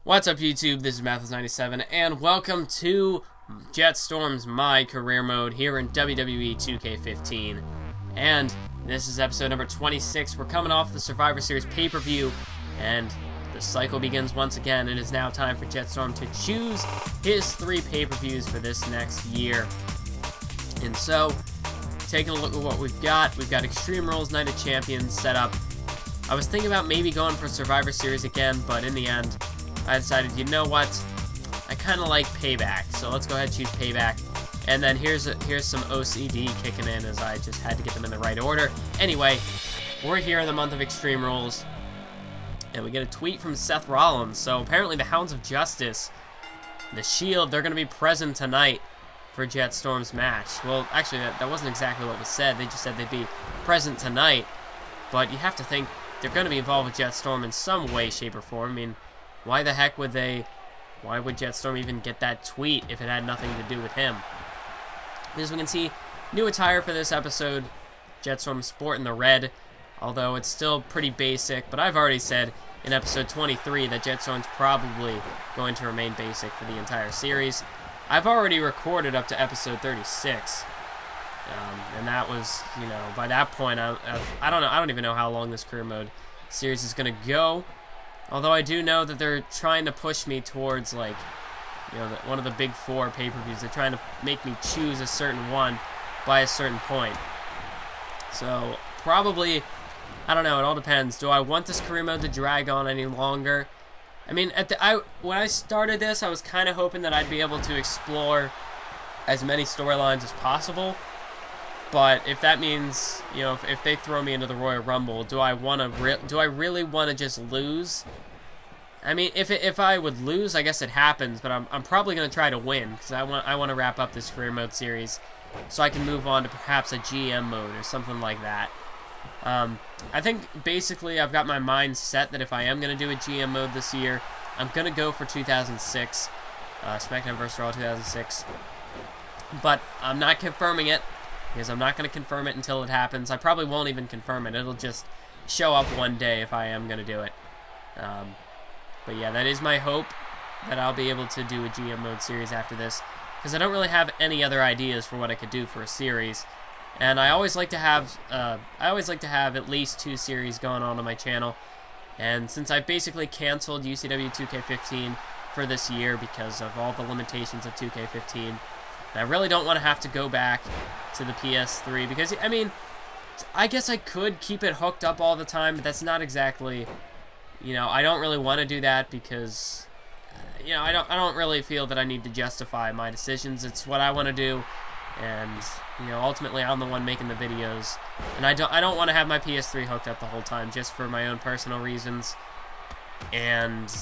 What's up, YouTube? This is Mathis97, and welcome to Jett Storm's My Career Mode here in WWE 2K15. And this is episode number 26. We're coming off the Survivor Series pay-per-view, and the cycle begins once again. It is now time for Jett Storm to choose his 3 pay-per-views for this next year. And so, taking a look at what we've got Extreme Rules Night of Champions set up. I was thinking about maybe going for Survivor Series again, but in the end, I decided, you know what, I kind of like Payback, so let's go ahead and choose Payback. And then here's some OCD kicking in, as I just had to get them in the right order. Anyway, we're here in the month of Extreme Rules, and we get a tweet from Seth Rollins. So apparently the Hounds of Justice, the Shield, they're going to be present tonight for Jett Storm's match. Well, actually, that wasn't exactly what was said. They just said they'd be present tonight, but you have to think they're going to be involved with Jett Storm in some way, shape, or form. I mean, why the heck would why would Jett Storm even get that tweet if it had nothing to do with him? As we can see, new attire for this episode, Jett Storm sporting the red, although it's still pretty basic, but I've already said in episode 23 that Jett Storm's probably going to remain basic for the entire series. I've already recorded up to episode 36, and that was, you know, by that point, I don't know, I don't even know how long this career mode series is going to go. Although I do know that they're trying to push me towards, like, you know, one of the big 4 pay-per-views. They're trying to make me choose a certain one by a certain point. So, probably, I don't know, it all depends. Do I want this career mode to drag on any longer? I mean, when I started this, I was kind of hoping that I'd be able to explore as many storylines as possible. But if that means, you know, if they throw me into the Royal Rumble, do I really want to just lose? I mean, if I would lose, I guess it happens, but I'm probably going to try to win, because I want to wrap up this career mode series so I can move on to perhaps a GM mode or something like that. I think basically I've got my mind set that if I am going to do a GM mode this year, I'm going to go for 2006, SmackDown vs. Raw 2006. But I'm not confirming it, because I'm not going to confirm it until it happens. I probably won't even confirm it. It'll just show up one day if I am going to do it. But yeah, that is my hope, that I'll be able to do a GM mode series after this, because I don't really have any other ideas for what I could do for a series. And I always like to have at least 2 series going on my channel. And since I've basically canceled UCW 2K15 for this year because of all the limitations of 2K15, I really don't want to have to go back to the PS3, because, I mean, I guess I could keep it hooked up all the time, but that's not exactly, you know, I don't really want to do that because, you know, I don't really feel that I need to justify my decisions. It's what I want to do, and, you know, ultimately I'm the one making the videos, and I don't want to have my PS3 hooked up the whole time just for my own personal reasons, and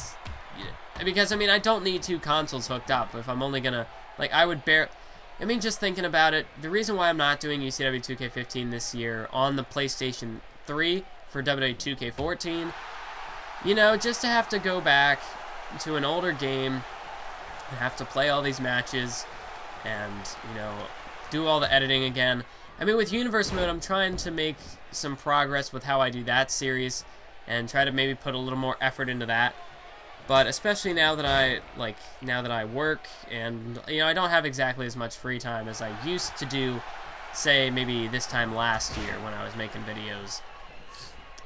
because, I mean, I don't need 2 consoles hooked up if I'm only gonna, like, I mean, just thinking about it, the reason why I'm not doing UCW 2K15 this year on the PlayStation 3 for WWE 2K14, you know, just to have to go back to an older game, have to play all these matches, and, you know, do all the editing again. I mean, with Universe Mode, I'm trying to make some progress with how I do that series, and try to maybe put a little more effort into that. But especially now that I work, and, you know, I don't have exactly as much free time as I used to do, say, maybe this time last year when I was making videos.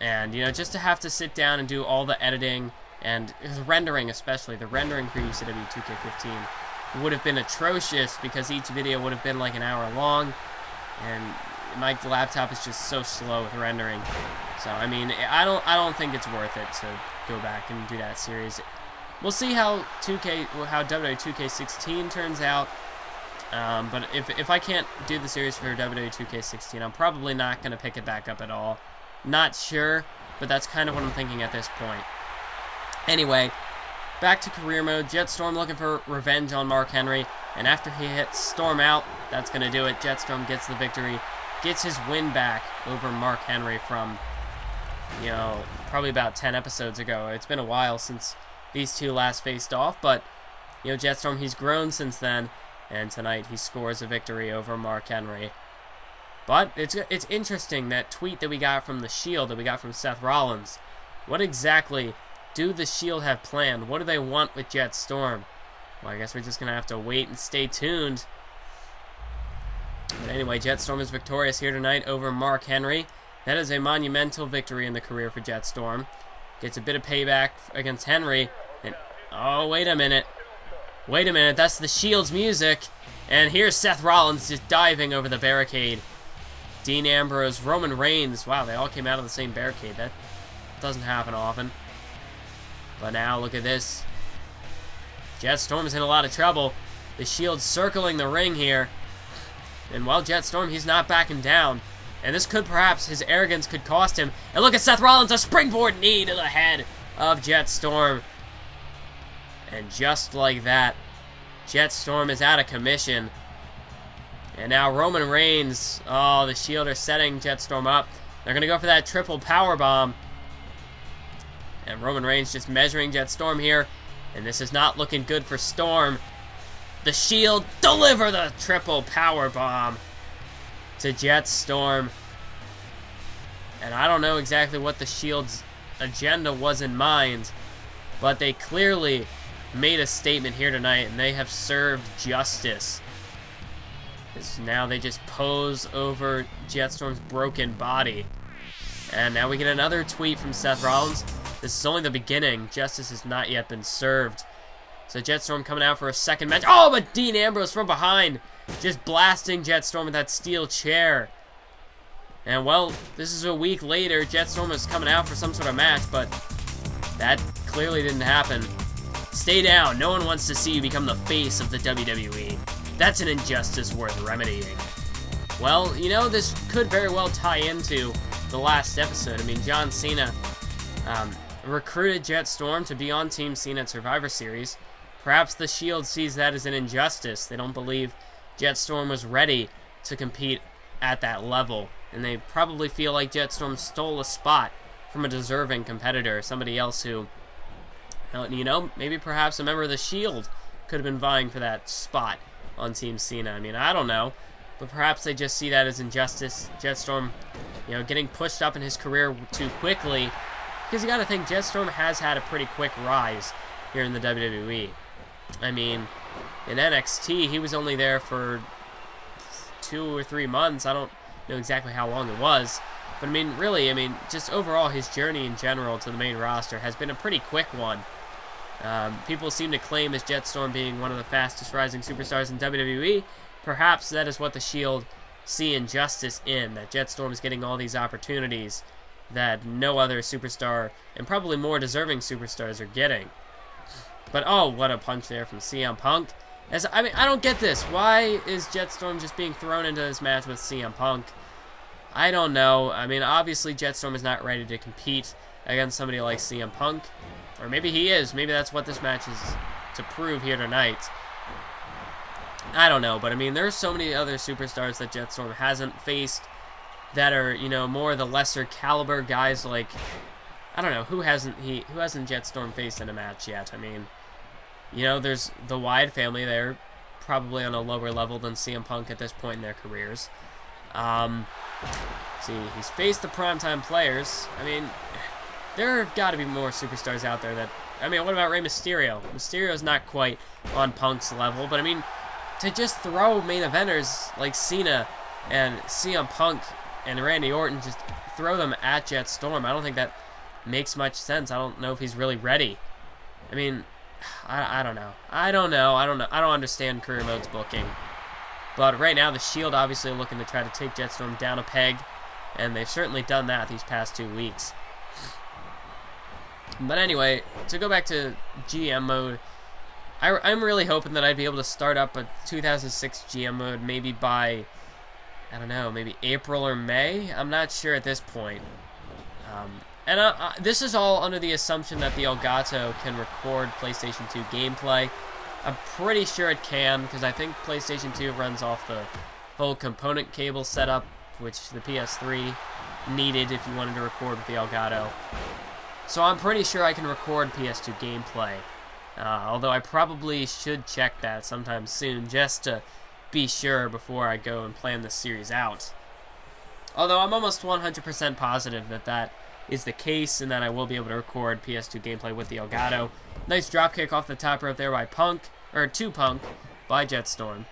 And, you know, just to have to sit down and do all the editing, and the rendering especially, the rendering for UCW 2K15 would have been atrocious, because each video would have been like an hour long, and my laptop is just so slow with rendering. So, I mean, I don't think it's worth it to go back and do that series. We'll see how WWE 2K16 turns out. But if I can't do the series for WWE 2K16, I'm probably not going to pick it back up at all. Not sure, but that's kind of what I'm thinking at this point. Anyway, back to career mode. Jett Storm looking for revenge on Mark Henry, and after he hits Storm out, that's going to do it. Jett Storm gets the victory, gets his win back over Mark Henry from, you know, probably about 10 episodes ago. It's been a while since these two last faced off, but, you know, Jett Storm, he's grown since then, and tonight he scores a victory over Mark Henry. But it's interesting, that tweet that we got from the Shield, that we got from Seth Rollins. What exactly do the Shield have planned? What do they want with Jett Storm? Well, I guess we're just going to have to wait and stay tuned. But anyway, Jett Storm is victorious here tonight over Mark Henry. That is a monumental victory in the career for Jett Storm. Gets a bit of payback against Henry. And, oh, wait a minute. Wait a minute, that's the Shield's music. And here's Seth Rollins just diving over the barricade. Dean Ambrose, Roman Reigns. Wow, they all came out of the same barricade. That doesn't happen often. But now, look at this. Jett Storm's in a lot of trouble. The Shield's circling the ring here. And while Jett Storm, he's not backing down. And this could perhaps, his arrogance could cost him. And look at Seth Rollins, a springboard knee to the head of Jett Storm. And just like that, Jett Storm is out of commission. And now Roman Reigns, oh, the Shield are setting Jett Storm up. They're going to go for that triple powerbomb. And Roman Reigns just measuring Jett Storm here. And this is not looking good for Storm. The Shield deliver the triple powerbomb to Jett Storm. And I don't know exactly what the Shield's agenda was in mind, but they clearly made a statement here tonight, and they have served justice. Because now they just pose over Jett Storm's broken body. And now we get another tweet from Seth Rollins. This is only the beginning. Justice has not yet been served. So Jett Storm coming out for a second match. Oh, but Dean Ambrose from behind, just blasting Jett Storm with that steel chair. And, well, this is a week later. Jett Storm is coming out for some sort of match, but that clearly didn't happen. Stay down. No one wants to see you become the face of the WWE. That's an injustice worth remedying. Well, you know, this could very well tie into the last episode. I mean, John Cena recruited Jett Storm to be on Team Cena at Survivor Series. Perhaps the Shield sees that as an injustice. They don't believe Jett Storm was ready to compete at that level. And they probably feel like Jett Storm stole a spot from a deserving competitor, somebody else who, you know, maybe perhaps a member of the Shield could have been vying for that spot on Team Cena. I mean, I don't know. But perhaps they just see that as injustice. Jett Storm, you know, getting pushed up in his career too quickly. Because you got to think, Jett Storm has had a pretty quick rise here in the WWE. I mean, in NXT, he was only there for 2 or 3 months. I don't know exactly how long it was. But, I mean, really, I mean, just overall, his journey in general to the main roster has been a pretty quick one. People seem to claim as Jett Storm being one of the fastest rising superstars in WWE. Perhaps that is what the Shield see injustice in, that Jett Storm is getting all these opportunities that no other superstar, and probably more deserving superstars, are getting. But, oh, what a punch there from CM Punk. I mean, I don't get this. Why is Jett Storm just being thrown into this match with CM Punk? I don't know. I mean, obviously Jett Storm is not ready to compete against somebody like CM Punk. Or maybe he is. Maybe that's what this match is to prove here tonight. I don't know. But, I mean, there's so many other superstars that Jett Storm hasn't faced that are, you know, more the lesser caliber guys. Like, I don't know, who hasn't Jett Storm faced in a match yet? I mean, you know, there's the Wyatt family. They're probably on a lower level than CM Punk at this point in their careers. See, he's faced the primetime players. I mean, there have got to be more superstars out there that... I mean, what about Rey Mysterio? Mysterio's not quite on Punk's level, but I mean, to just throw main eventers like Cena and CM Punk and Randy Orton, just throw them at Jett Storm, I don't think that makes much sense. I don't know if he's really ready. I mean, I don't know. I don't understand Career Mode's booking. But right now, the Shield obviously are looking to try to take Jett Storm down a peg, and they've certainly done that these past 2 weeks. But anyway, to go back to GM mode, I'm really hoping that I'd be able to start up a 2006 GM mode maybe by, I don't know, maybe April or May? I'm not sure at this point. This is all under the assumption that the Elgato can record PlayStation 2 gameplay. I'm pretty sure it can, because I think PlayStation 2 runs off the whole component cable setup, which the PS3 needed if you wanted to record with the Elgato. So I'm pretty sure I can record PS2 gameplay. Although I probably should check that sometime soon, just to be sure before I go and plan this series out. Although I'm almost 100% positive that is the case, and that I will be able to record PS2 gameplay with the Elgato. Nice dropkick off the top rope there by Punk, or to Punk, by Jett Storm.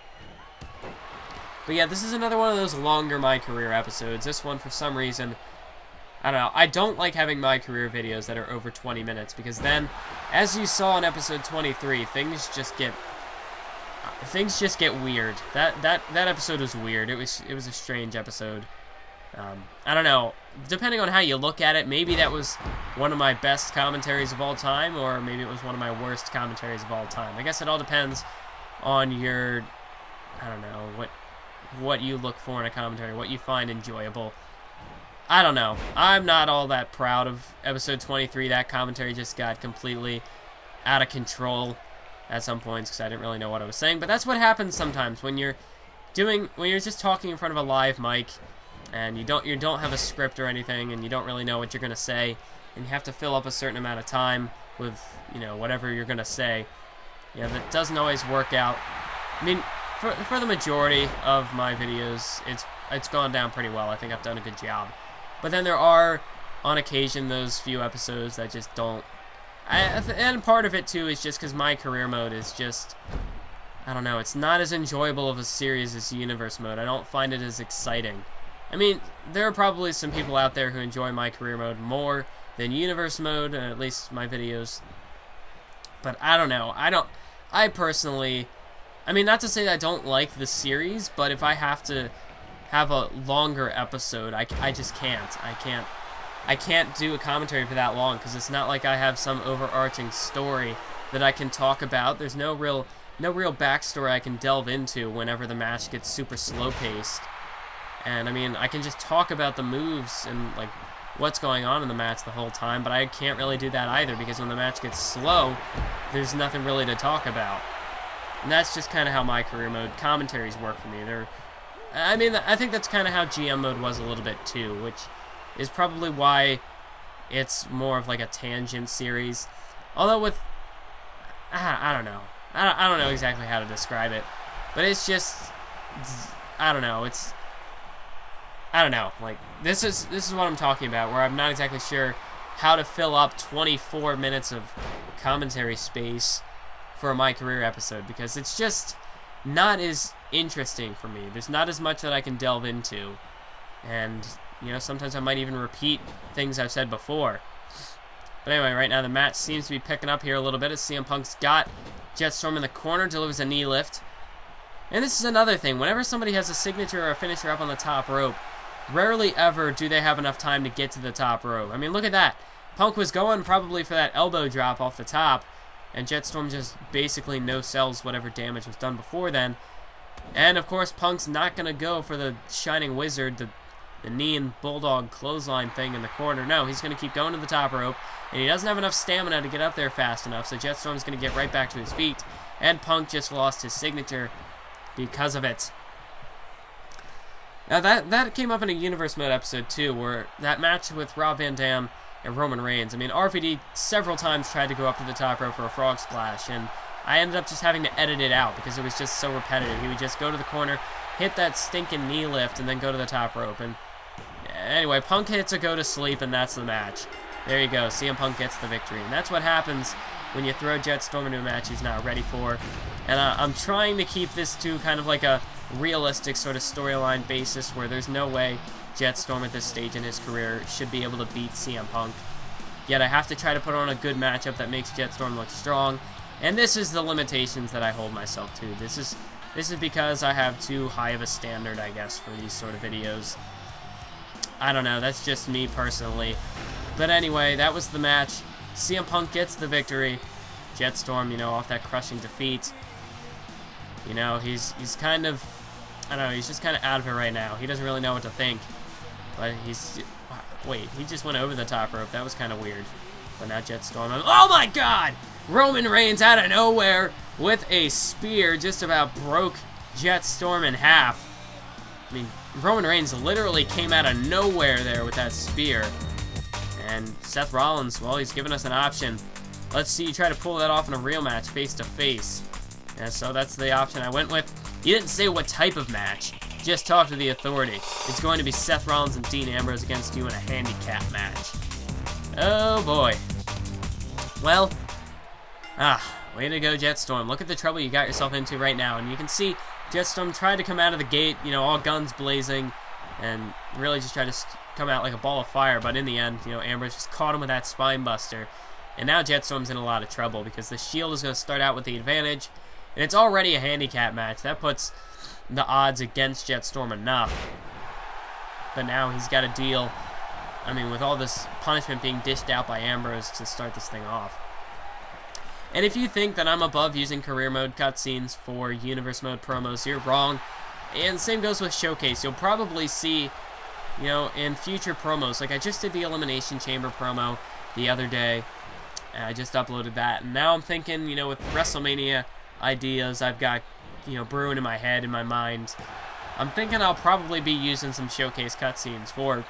But yeah, this is another one of those longer My Career episodes. This one, for some reason, I don't know. I don't like having My Career videos that are over 20 minutes, because then, as you saw in episode 23, things just get weird. That episode was weird. It was a strange episode. I don't know. Depending on how you look at it, maybe that was one of my best commentaries of all time, or maybe it was one of my worst commentaries of all time. I guess it all depends on your, I don't know, what you look for in a commentary, what you find enjoyable. I don't know. I'm not all that proud of episode 23. That commentary just got completely out of control at some points because I didn't really know what I was saying. But that's what happens sometimes when you're just talking in front of a live mic and you don't have a script or anything, and you don't really know what you're gonna say, and you have to fill up a certain amount of time with, you know, whatever you're gonna say. Yeah, that doesn't always work out. I mean, for the majority of my videos, it's gone down pretty well. I think I've done a good job. But then there are, on occasion, those few episodes that just don't. And part of it, too, is just because My Career Mode is just, I don't know, it's not as enjoyable of a series as Universe Mode. I don't find it as exciting. I mean, there are probably some people out there who enjoy My Career Mode more than Universe Mode, at least my videos. But I don't know. I personally, I mean, not to say that I don't like the series, but if I have to have a longer episode, I just can't. I can't do a commentary for that long, because it's not like I have some overarching story that I can talk about. There's no real backstory I can delve into whenever the match gets super slow-paced. And, I mean, I can just talk about the moves and, like, what's going on in the match the whole time, but I can't really do that either, because when the match gets slow, there's nothing really to talk about. And that's just kind of how My Career Mode commentaries work for me. I mean, I think that's kind of how GM Mode was a little bit too, which is probably why it's more of like a tangent series. Although with, I don't know. I don't know exactly how to describe it, but it's just, I don't know. I don't know. Like, this is what I'm talking about, where I'm not exactly sure how to fill up 24 minutes of commentary space for a My Career episode, because it's just not as interesting for me. There's not as much that I can delve into, and, you know, sometimes I might even repeat things I've said before. But anyway, right now the match seems to be picking up here a little bit as CM Punk's got Jett Storm in the corner, delivers a knee lift. And this is another thing. Whenever somebody has a signature or a finisher up on the top rope, rarely ever do they have enough time to get to the top rope. I mean, look at that. Punk was going probably for that elbow drop off the top, and Jett Storm just basically no-sells whatever damage was done before then. And, of course, Punk's not going to go for the Shining Wizard, the knee and bulldog clothesline thing in the corner. No, he's going to keep going to the top rope, and he doesn't have enough stamina to get up there fast enough, so Jett Storm's going to get right back to his feet, and Punk just lost his signature because of it. Now, that came up in a Universe Mode episode, too, where that match with Rob Van Dam and Roman Reigns. I mean, RVD several times tried to go up to the top rope for a frog splash, and I ended up just having to edit it out because it was just so repetitive. He would just go to the corner, hit that stinking knee lift, and then go to the top rope. And anyway, Punk hits a go to sleep, and that's the match. There you go. CM Punk gets the victory. And that's what happens when you throw Jett Storm into a match he's not ready for. And I'm trying to keep this to kind of like a realistic sort of storyline basis where there's no way Jett Storm at this stage in his career should be able to beat CM Punk. Yet I have to try to put on a good matchup that makes Jett Storm look strong. And this is the limitations that I hold myself to. This is because I have too high of a standard, I guess, for these sort of videos. I don't know, that's just me personally. But anyway, that was the match. CM Punk gets the victory. Jett Storm, you know, off that crushing defeat. You know, he's kind of, I don't know, he's just kind of out of it right now. He doesn't really know what to think. But wait, he just went over the top rope. That was kind of weird. But now Jett Storm, oh my god! Roman Reigns out of nowhere with a spear just about broke Jett Storm in half. I mean, Roman Reigns literally came out of nowhere there with that spear. And Seth Rollins, well, he's given us an option. Let's see you try to pull that off in a real match, face to face. And so that's the option I went with. You didn't say what type of match. Just talk to the authority. It's going to be Seth Rollins and Dean Ambrose against you in a handicap match. Oh boy. Well, way to go, Jett Storm. Look at the trouble you got yourself into right now. And you can see Jett Storm tried to come out of the gate, you know, all guns blazing, and really just tried to come out like a ball of fire. But in the end, you know, Ambrose just caught him with that spine buster. And now Jett Storm's in a lot of trouble because the Shield is going to start out with the advantage. And it's already a handicap match. That puts the odds against Jett Storm enough. But now he's got to deal, I mean, with all this punishment being dished out by Ambrose to start this thing off. And if you think that I'm above using career mode cutscenes for universe mode promos, you're wrong. And same goes with Showcase. You'll probably see, you know, in future promos, like I just did the Elimination Chamber promo the other day. And I just uploaded that. And now I'm thinking, you know, with WrestleMania ideas I've got, you know, brewing in my head, in my mind, I'm thinking I'll probably be using some Showcase cutscenes for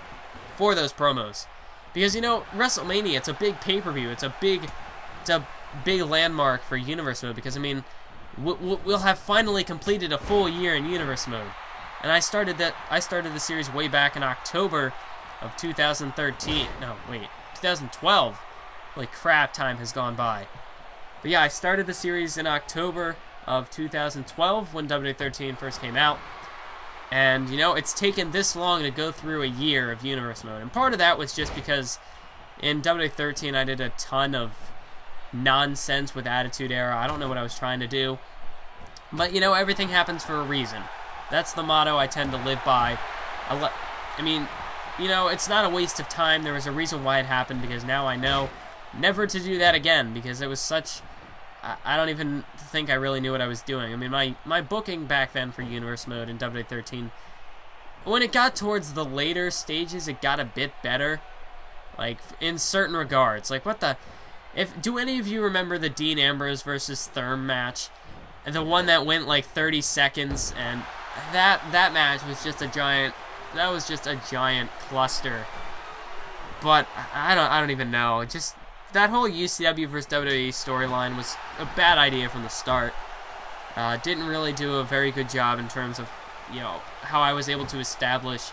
those promos. Because, you know, WrestleMania, it's a big pay-per-view. It's a big landmark for Universe Mode. Because, I mean, we'll have finally completed a full year in Universe Mode. And I started the series way back in October of 2013. No, wait, 2012. Holy crap, time has gone by. But yeah, I started the series in October of 2012 when WWE 13 first came out. And, you know, it's taken this long to go through a year of Universe Mode. And part of that was just because in WWE 13 I did a ton of nonsense with Attitude Era. I don't know what I was trying to do. But, you know, everything happens for a reason. That's the motto I tend to live by. I mean, you know, it's not a waste of time. There was a reason why it happened, because now I know never to do that again, because it was such... I don't even think I really knew what I was doing. I mean, my booking back then for Universe Mode in WWE 13, when it got towards the later stages, it got a bit better. Like, in certain regards. Like, what the... Do any of you remember the Dean Ambrose versus Therm match? The one that went like 30 seconds, and that match was just a giant... That was just a giant cluster. But I don't even know. Just that whole UCW versus WWE storyline was a bad idea from the start. Didn't really do a very good job in terms of, you know, how I was able to establish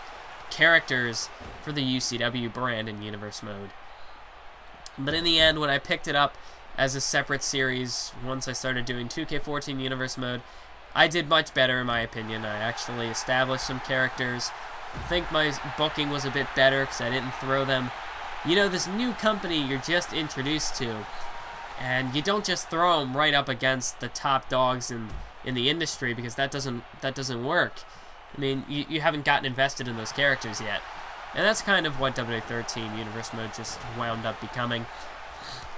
characters for the UCW brand in Universe Mode. But in the end, when I picked it up as a separate series, once I started doing 2K14 Universe Mode, I did much better in my opinion. I actually established some characters. I think my booking was a bit better because I didn't throw them. You know, this new company you're just introduced to, and you don't just throw them right up against the top dogs in the industry, because that doesn't work. I mean, you haven't gotten invested in those characters yet. And that's kind of what WWE 13 Universe Mode just wound up becoming.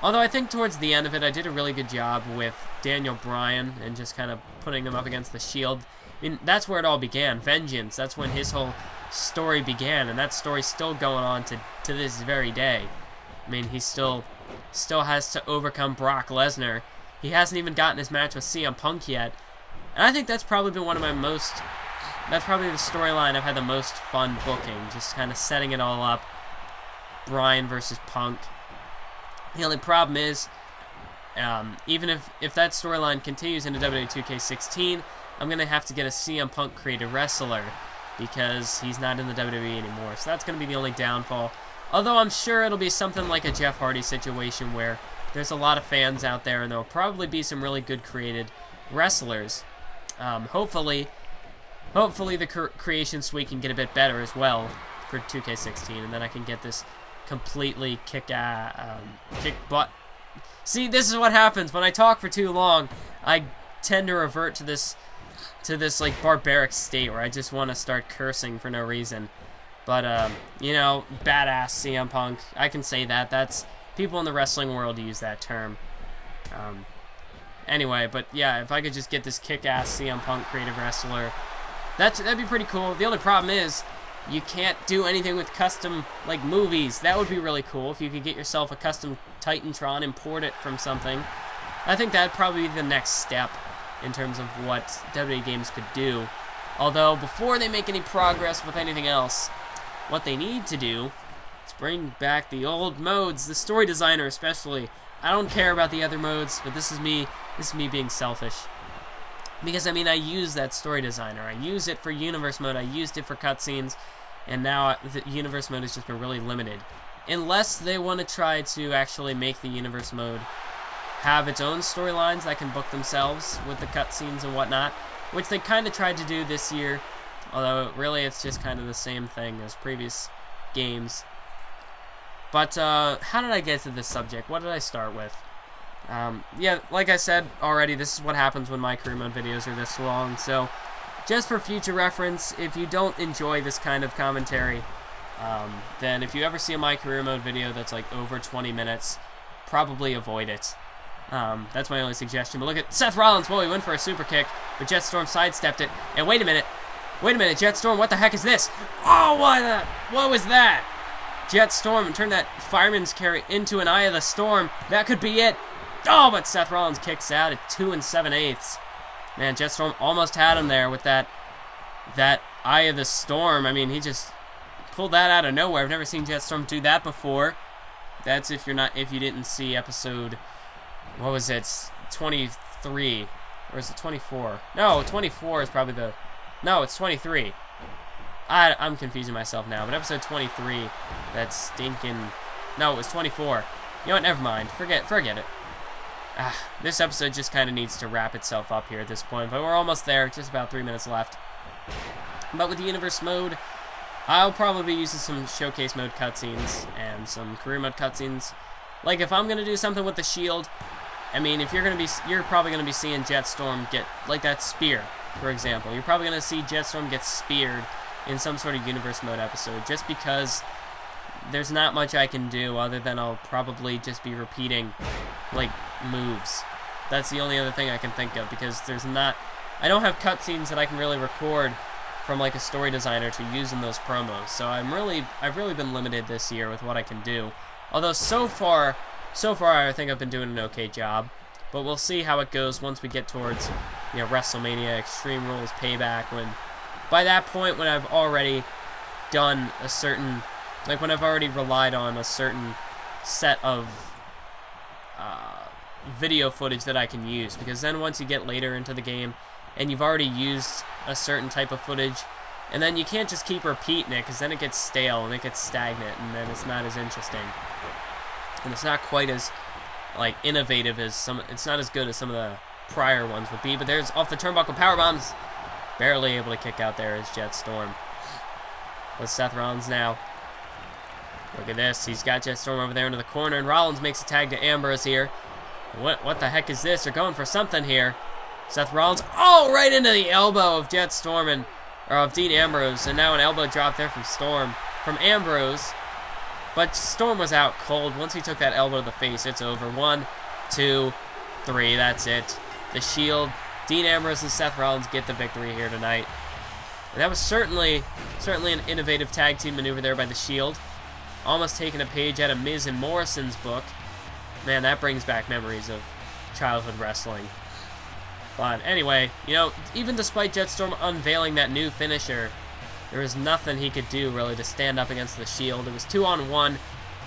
Although I think towards the end of it, I did a really good job with Daniel Bryan and just kind of putting him up against the Shield. I mean, that's where it all began. Vengeance, that's when his whole story began, and that story's still going on to this very day. I mean, he still has to overcome Brock Lesnar. He hasn't even gotten his match with CM Punk yet. And I think that's probably been one of my most... That's probably the storyline I've had the most fun booking, just kind of setting it all up. Bryan versus Punk. The only problem is, even if that storyline continues into WWE 2K16, I'm going to have to get a CM Punk created wrestler, because he's not in the WWE anymore. So that's going to be the only downfall. Although I'm sure it'll be something like a Jeff Hardy situation where there's a lot of fans out there, and there'll probably be some really good created wrestlers. Hopefully the creation suite can get a bit better as well for 2K16, and then I can get this completely kick butt. See, this is what happens when I talk for too long. I tend to revert to this like barbaric state where I just want to start cursing for no reason. But you know, badass CM Punk, I can say that. That's people in the wrestling world use that term. Anyway, but yeah, if I could just get this kick-ass CM Punk creative wrestler, that'd be pretty cool. The only problem is you can't do anything with custom like movies. That would be really cool if you could get yourself a custom Titantron, import it from something. I think that'd probably be the next step in terms of what WWE games could do. Although, before they make any progress with anything else, what they need to do is bring back the old modes, the story designer especially. I don't care about the other modes, but this is me being selfish. Because, I mean, I use that story designer. I use it for Universe Mode, I used it for cutscenes, and now the Universe Mode has just been really limited. unless they want to try to actually make the universe mode have its own storylines that can book themselves with the cutscenes and whatnot, which they kind of tried to do this year, although really it's just kind of the same thing as previous games. But how did I get to this subject? What did I start with? Yeah, like I said already, this is what happens when my career mode videos are this long, so just for future reference, if you don't enjoy this kind of commentary, then if you ever see a my career mode video that's like over 20 minutes, probably avoid it. That's my only suggestion. But look at Seth Rollins. Whoa, he went for a super kick, but Jett Storm sidestepped it. And wait a minute, Jett Storm, what the heck is this? Oh, what was that? Jett Storm turned that fireman's carry into an Eye of the Storm. That could be it. Oh, but Seth Rollins kicks out at 2 7/8. Man, Jett Storm almost had him there with that Eye of the Storm. I mean, he just pulled that out of nowhere. I've never seen Jett Storm do that before. That's if you didn't see episode, what was it, 23, or is it 24? No, 24 is probably the, no, it's 23. I'm confusing myself now, but episode 23, that's stinking, no, it was 24. You know what, never mind, forget it. This episode just kind of needs to wrap itself up here at this point, but we're almost there, just about 3 minutes left. But with the universe mode, I'll probably be using some showcase mode cutscenes and some career mode cutscenes. Like if I'm gonna do something with the shield, I mean, if you're probably gonna be seeing Jett Storm get like that spear, for example. You're probably gonna see Jett Storm get speared in some sort of universe mode episode, just because there's not much I can do other than I'll probably just be repeating like moves. That's the only other thing I can think of, because I don't have cutscenes that I can really record from like a story designer to use in those promos. So I've really been limited this year with what I can do. Although so far I think I've been doing an okay job. But we'll see how it goes once we get towards, WrestleMania, Extreme Rules, Payback, by that point when I've already done a certain, when I've already relied on a certain set of video footage that I can use. Because then once you get later into the game and you've already used a certain type of footage, and then you can't just keep repeating it, because then it gets stale and it gets stagnant, and then it's not as interesting. And it's not quite as innovative as it's not as good as some of the prior ones would be. But there's off the turnbuckle power bombs. Barely able to kick out there is Jett Storm. With Seth Rollins now. Look at this. He's got Jett Storm over there into the corner, and Rollins makes a tag to Ambrose here. What the heck is this? They're going for something here. Seth Rollins, right into the elbow of Jett Storm of Dean Ambrose, and now an elbow drop there from Ambrose. But Storm was out cold. Once he took that elbow to the face, it's over. 1, 2, 3, that's it. The Shield, Dean Ambrose and Seth Rollins get the victory here tonight. And that was certainly an innovative tag team maneuver there by the Shield. Almost taking a page out of Miz and Morrison's book. Man, that brings back memories of childhood wrestling. But anyway, even despite Jett Storm unveiling that new finisher, there was nothing he could do really to stand up against the Shield. It was 2-on-1.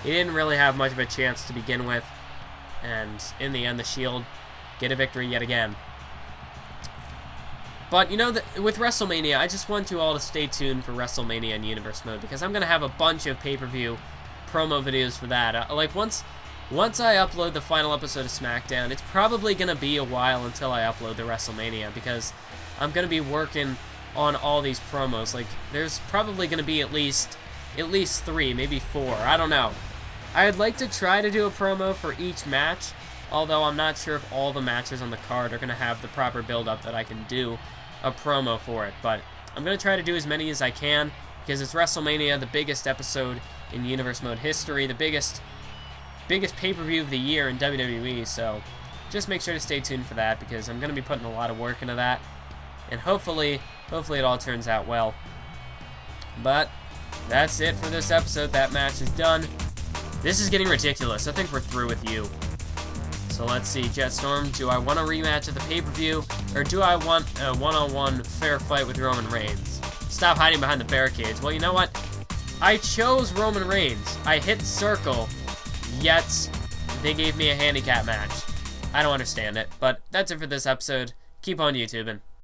He didn't really have much of a chance to begin with. And in the end, the Shield get a victory yet again. But, with WrestleMania, I just want you all to stay tuned for WrestleMania in Universe Mode, because I'm going to have a bunch of pay-per-view promo videos for that. Once I upload the final episode of SmackDown, it's probably going to be a while until I upload the WrestleMania, because I'm going to be working on all these promos. There's probably going to be at least 3, maybe 4, I don't know. I'd like to try to do a promo for each match, although I'm not sure if all the matches on the card are going to have the proper build-up that I can do a promo for it. But I'm going to try to do as many as I can, because it's WrestleMania, the biggest episode in Universe Mode history, the biggest pay-per-view of the year in WWE, so just make sure to stay tuned for that, because I'm going to be putting a lot of work into that, and hopefully it all turns out well. But that's it for this episode. That match is done. This is getting ridiculous. I think we're through with you. So let's see, Jett Storm, do I want a rematch at the pay-per-view, or do I want a one-on-one fair fight with Roman Reigns? Stop hiding behind the barricades. Well, you know what? I chose Roman Reigns. I hit circle, yet they gave me a handicap match. I don't understand it, but that's it for this episode. Keep on YouTubing.